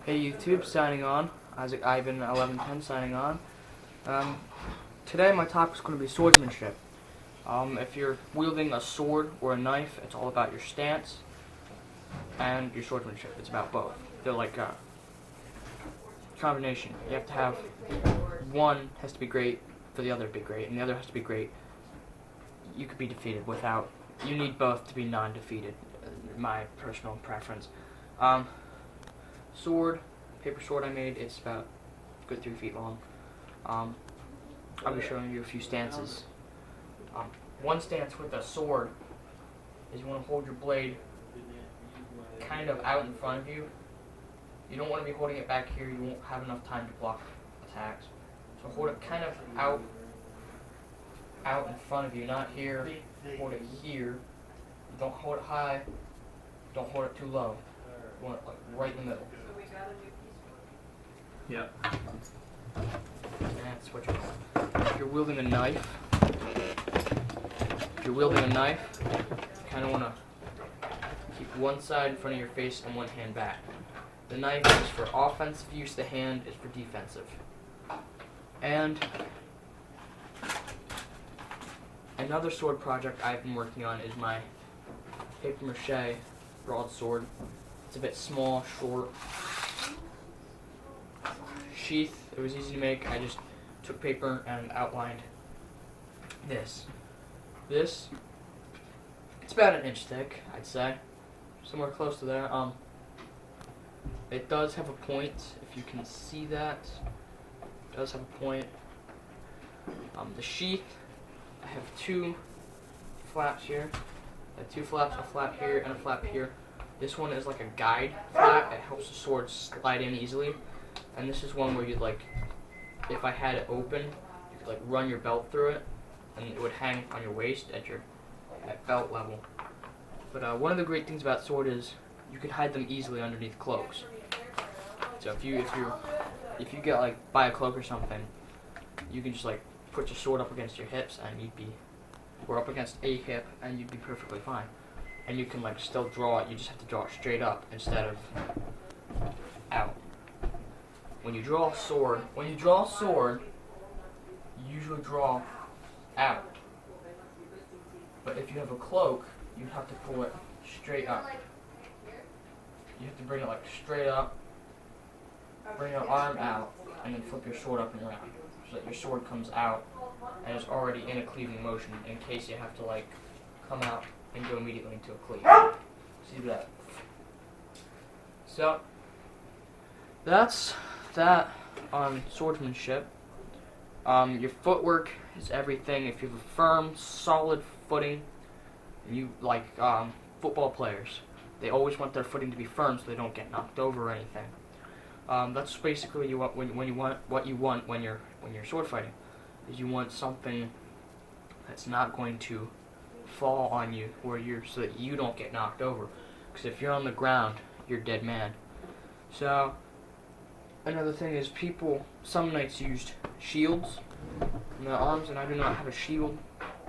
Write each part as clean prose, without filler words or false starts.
Hey YouTube, signing on. Isaac Ivan 1110 signing on. Today my topic is going to be swordsmanship. If you're wielding a sword or a knife, it's all about your stance and your swordsmanship. It's about both. They're like a combination. You have to have one has to be great for the other to be great, and the other has to be great. You could be defeated without. You need both to be non-defeated. My personal preference. Sword, paper sword I made, it's about a good 3 feet long. I'll be showing you a few stances. One stance with a sword is you want to hold your blade kind of out in front of you. You don't want to be holding it back here, you won't have enough time to block attacks. So hold it kind of out in front of you, not here. Hold it here. Don't hold it high, don't hold it too low. You want it like right in the middle. Yeah. That's what you're doing. If you're wielding a knife, you kind of want to keep one side in front of your face and one hand back. The knife is for offensive use, the hand is for defensive. And another sword project I've been working on is my paper mache broadsword. It's a bit small, short. Sheath, it was easy to make. I just took paper and outlined this. This, it's about 1 inch thick, I'd say. Somewhere close to there. It does have a point, if you can see that. It does have a point. The sheath, I have 2 flaps here. I have 2 flaps, a flap here and a flap here. This one is like a guide flap. It helps the sword slide in easily. And this is one where you'd like, if I had it open, you could like run your belt through it, and it would hang on your waist at belt level. But one of the great things about sword is you can hide them easily underneath cloaks. So if you get like buy a cloak or something, you can just like put your sword up against your hips and or up against a hip and you'd be perfectly fine. And you can like still draw it. You just have to draw it straight up instead of out. When you draw a sword, you usually draw out. But if you have a cloak, you have to pull it straight up. You have to bring it like straight up, bring your arm out, and then flip your sword up and around. So that your sword comes out and is already in a cleaving motion in case you have to like come out and go immediately into a cleave. See that? So, that's that on swordsmanship. Your footwork is everything. If you have a firm, solid footing, you like football players, they always want their footing to be firm so they don't get knocked over or anything. That's basically what you want when you're sword fighting. Is you want something that's not going to fall on you, so that you don't get knocked over. Because if you're on the ground, you're a dead man. So. Another thing is some knights used shields in their arms, and I do not have a shield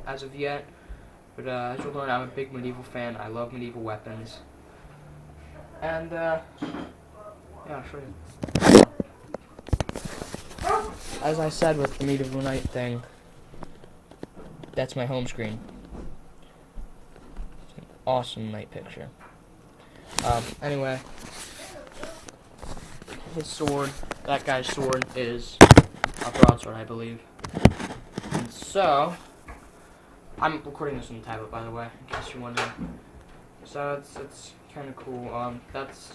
as of yet. But as you'll learn, I'm a big medieval fan. I love medieval weapons. And, yeah, I'll show you. As I said with the medieval knight thing, that's my home screen. It's an awesome knight picture. Anyway. His sword, that guy's sword, is a broadsword, I believe. And so, I'm recording this on the tablet, by the way, in case you're wondering. So it's kind of cool. That's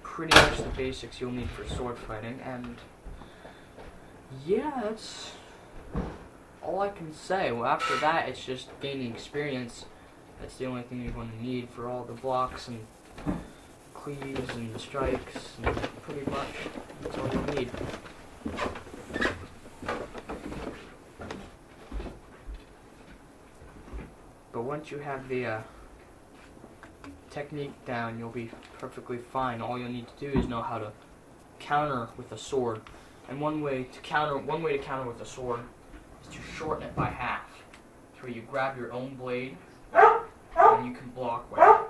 pretty much the basics you'll need for sword fighting, and yeah, that's all I can say. Well, after that, it's just gaining experience. That's the only thing you're going to need for all the blocks and cleaves and the strikes, and pretty much that's all you need. But once you have the technique down, you'll be perfectly fine. All you'll need to do is know how to counter with a sword. And one way to counter with a sword is to shorten it by half. So where you grab your own blade and you can block with it.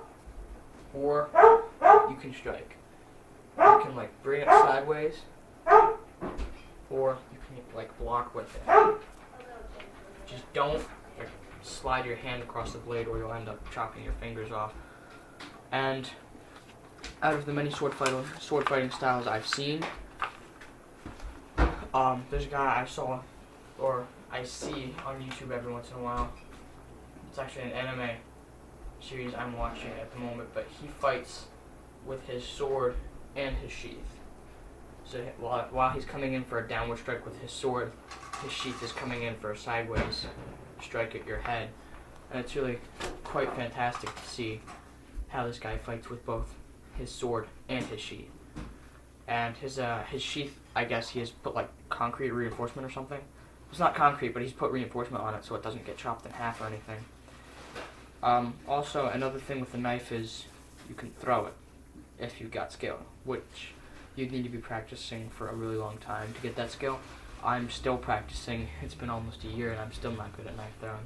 Or you can strike. You can like bring it sideways, or you can like block with it. Just don't like slide your hand across the blade or you'll end up chopping your fingers off. And out of the many sword fighting styles I've seen, there's a guy I saw, or I see on YouTube every once in a while. It's actually an anime series I'm watching at the moment, but he fights with his sword and his sheath. So while he's coming in for a downward strike with his sword, his sheath is coming in for a sideways strike at your head. And it's really quite fantastic to see how this guy fights with both his sword and his sheath. And his sheath, I guess he has put like concrete reinforcement or something. It's not concrete, but he's put reinforcement on it so it doesn't get chopped in half or anything. Also, another thing with the knife is you can throw it if you've got skill, which you'd need to be practicing for a really long time to get that skill. I'm still practicing. It's been almost a year and I'm still not good at knife throwing.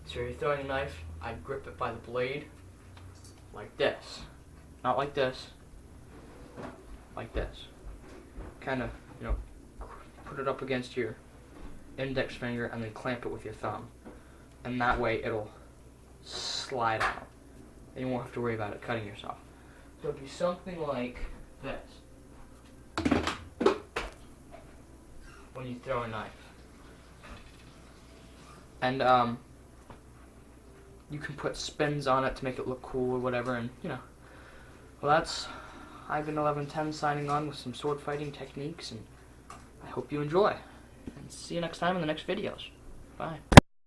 So you're throwing a knife, I grip it by the blade like this. Not like this. Like this. Kind of, put it up against your index finger and then clamp it with your thumb. And that way it'll slide out. And you won't have to worry about it cutting yourself. So it'll be something like this when you throw a knife. And you can put spins on it to make it look cool or whatever, and well, that's Ivan1110 signing on with some sword fighting techniques, and I hope you enjoy. And see you next time in the next videos. Bye.